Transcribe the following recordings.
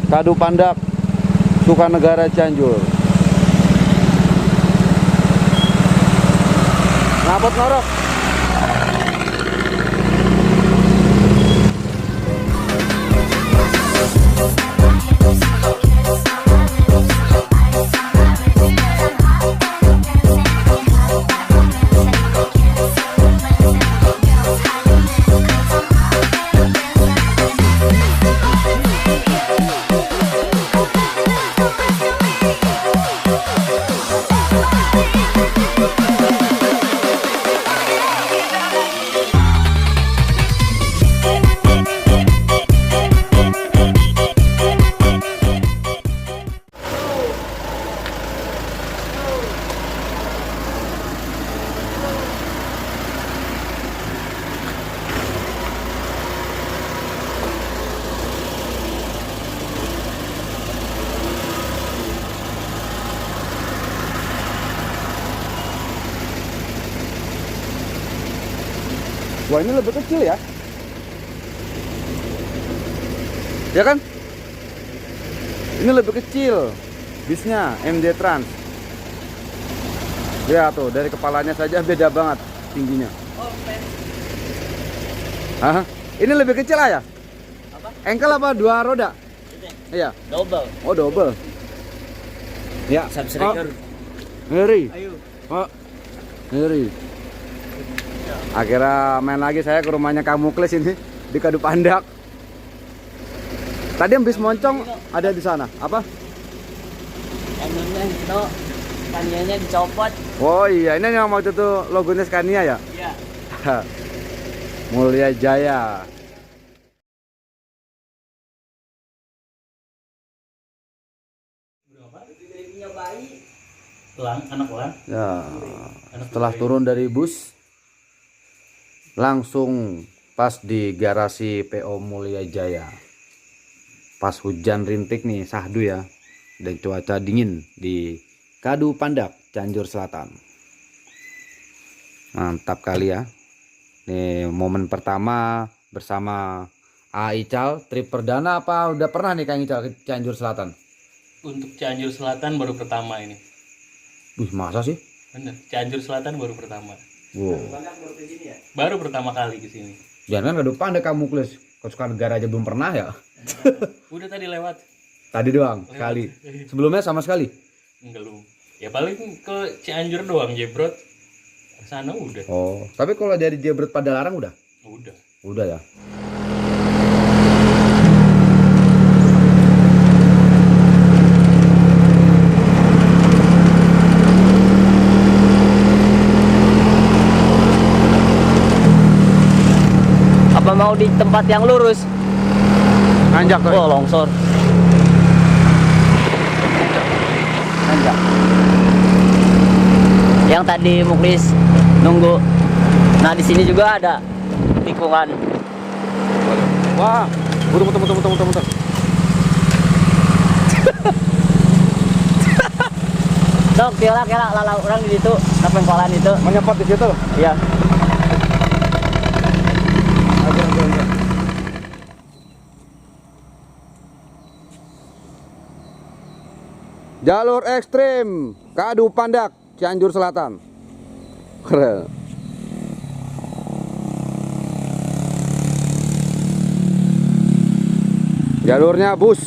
Kadu Pandak, Sukanegara, Cianjur. Ngapot ngorok. Wah, ini lebih kecil ya? Ya kan? Ini lebih kecil bisnya MD Trans. Ya tuh, dari kepalanya saja beda banget tingginya. Hah? Ini lebih kecil ya? Apa? Engkel apa dua roda? Iya. Double. Oh, double. Ya. Subscriber. Ngeri. Ayo. Oh, ngeri. Akhirnya main lagi saya ke rumahnya Kang Muklis ini di Kadu Pandak. Tadi habis moncong ada di sana. Apa? Anunya itu kanianya dicopot. Oh iya, ini yang waktu itu logonya Scania ya? Iya. Mulia Jaya. Anak lang. Ya, setelah turun dari bus langsung pas di garasi PO Mulia Jaya. Pas hujan rintik nih, sahdu ya. Dan cuaca dingin di Kadu Pandak, Cianjur Selatan. Mantap kali ya. Nih momen pertama bersama A Ical, trip perdana apa udah pernah nih Kang Ical ke Cianjur Selatan? Untuk Cianjur Selatan baru pertama ini. Wih, masa sih? Bener, Cianjur Selatan baru pertama. Wow. Baru pertama kali ke sini. Jangan kan Kadu Pandak kamu Muklis. Ke Sukanegara aja belum pernah ya? Udah tadi lewat. Tadi doang, sekali. Sebelumnya sama sekali? Enggak lu. Ya paling ke Cianjur doang, Jebrot. Ke sana udah. Oh, tapi kalau dari Jebrot Padalarang udah? Udah. Udah ya. Apa mau di tempat yang lurus? Nanjak tuh. Oh, longsor. Nanjak. Yang tadi Muklis nunggu. Nah, di sini juga ada tikungan. Wah, muter. Sok, kira lala orang di situ, pengkolan itu. Menyepot di situ. Iya. Aja. Jalur ekstrim Kadu Pandak, Cianjur Selatan. Keren. Jalurnya bus.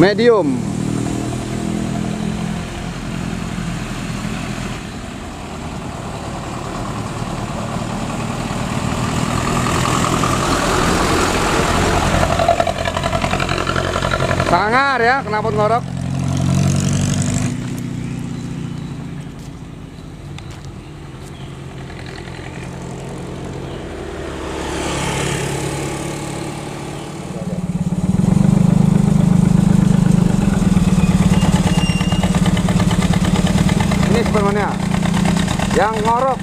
Medium. Sangar ya, knalpot ngorok. Ini sebenarnya yang ngorok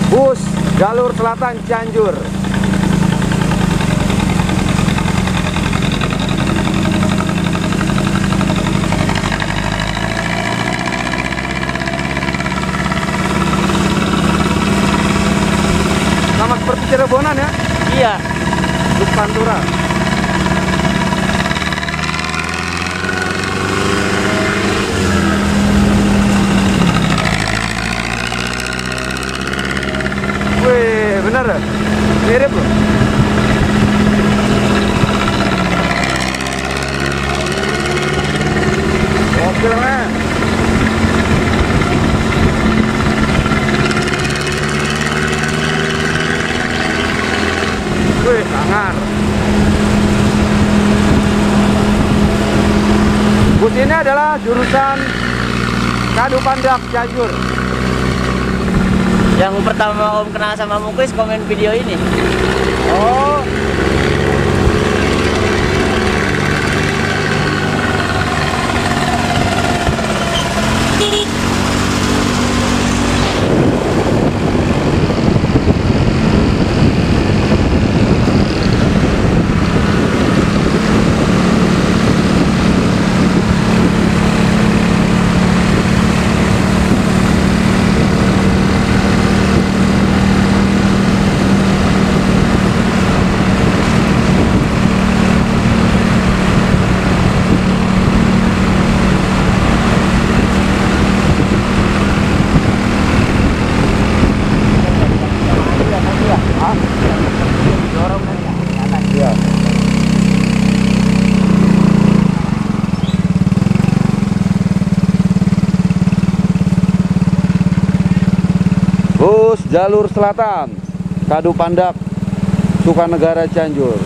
bus jalur selatan Cianjur. Sama seperti Cirebonan ya, Iya. bus Pantura. Wih, bener ya? Mirip loh. Oke, men. Wih, sangar. Bus ini adalah jurusan Kadu Pandak Cianjur. Yang pertama Om kenal sama Muklis komen video ini. Oh. Bus jalur selatan Kadu Pandak Sukanegara Cianjur.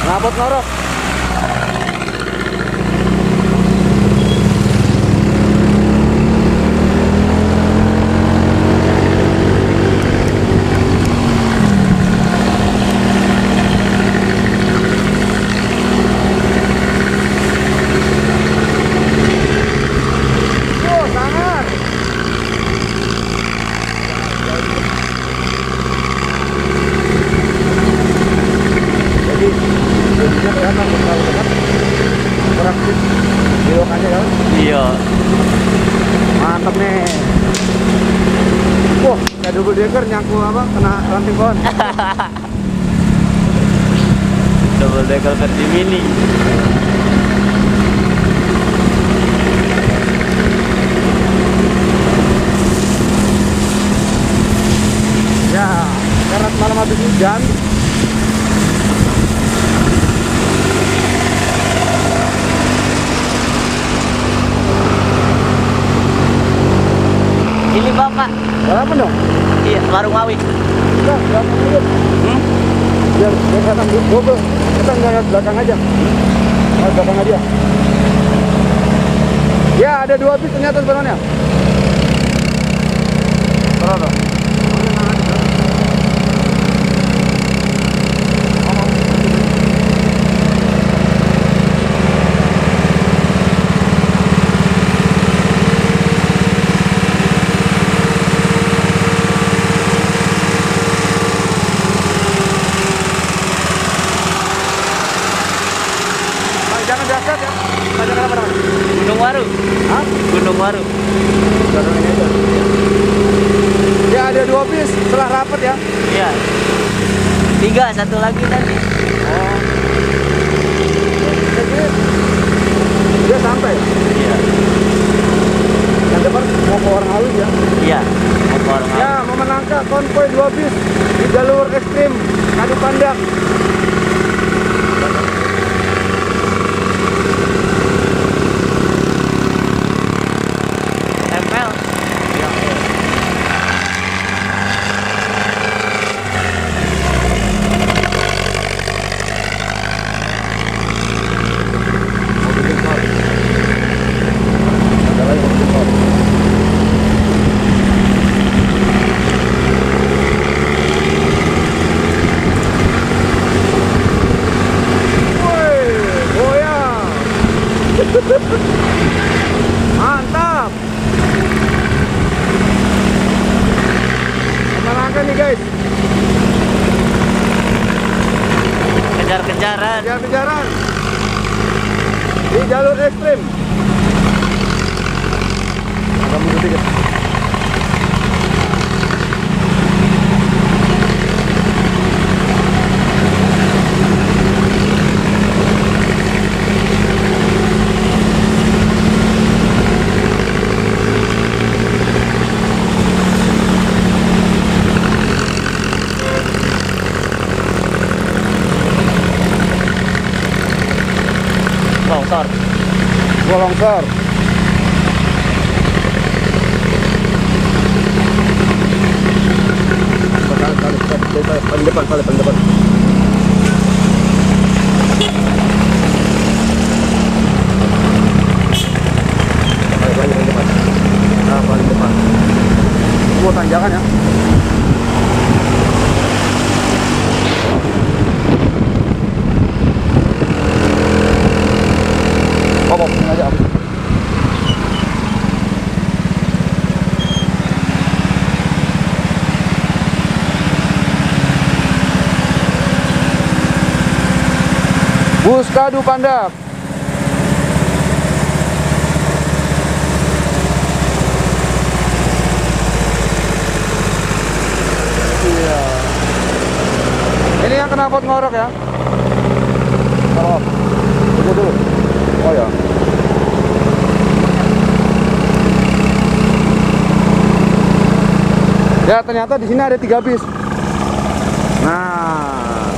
Ngapot ngorok. Praktis belokannya kan? Iya. Mantap nih. Wah, kayak double decker nyangkul apa? Kena ranting pohon. Double decker versi mini. Ya, karena semalam habis hujan. Ini Bapak. Apa dong? Iya, warung Mawi. Enggak dulu. Biar kelihatan double. Kita nggak belakang aja. Oh, belakang aja. Ya, ada 2 bis ternyata sebenarnya. Terus dong. Jangan dasar ya. Jangan apa namanya? Gunung Waru. Hah? Gunung Waru. Jangan ini aja. Ya ada 2 bis setelah rapat ya. Iya. 3, satu lagi tadi. Oh. Jadi dia sampai. Iya. Yang depan mau ke orang halus ya. Iya. Mau ke warung Mawi. Ya memenangkan konvoy 2 bis di jalur ekstrim Kadu Pandak. Tempel. Ada lagi mobil Ford. Woi, goyang. Mantap. Memenangkan nih guys. Kejar-kejaran. Kejar-kejaran di jalur ekstrim. Agak mundur dikit. Risiko longsor. Paling depan. Paling depan. Semua tanjakan ya. Oh, sini aja. Bus Kadu Pandak. Iya. Ini yang kena pot ngorok ya. Oh, tunggu dulu. Oh ya. Ya ternyata di sini ada 3 bis. Nah,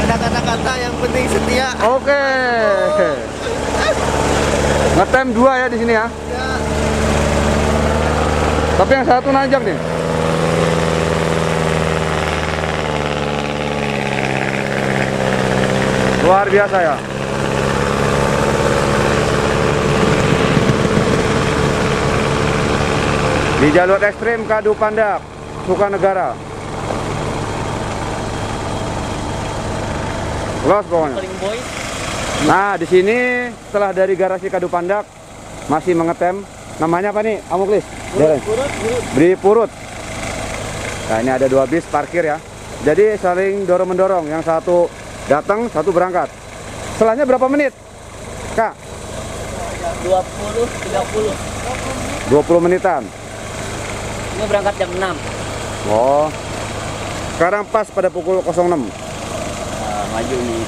Ada kata-kata yang penting setia. oke. Ngetem 2 ya di sini ya. Tapi yang satu nanjak nih. Luar biasa ya. Di jalur ekstrim Kadu Pandak, Sukanegara. Los pokoknya. Paling boy. Nah, di sini setelah dari garasi Kadu Pandak masih mengetem. Namanya apa nih, Amuklis? Beri Purut. Nah, ini ada 2 bis parkir ya. Jadi saling dorong-mendorong. Yang satu datang, satu berangkat. Setelahnya berapa menit, Kak? 20-30. 20 menitan. Ini berangkat jam 6. Oh. Sekarang pas pada pukul 06. Nah, maju nih.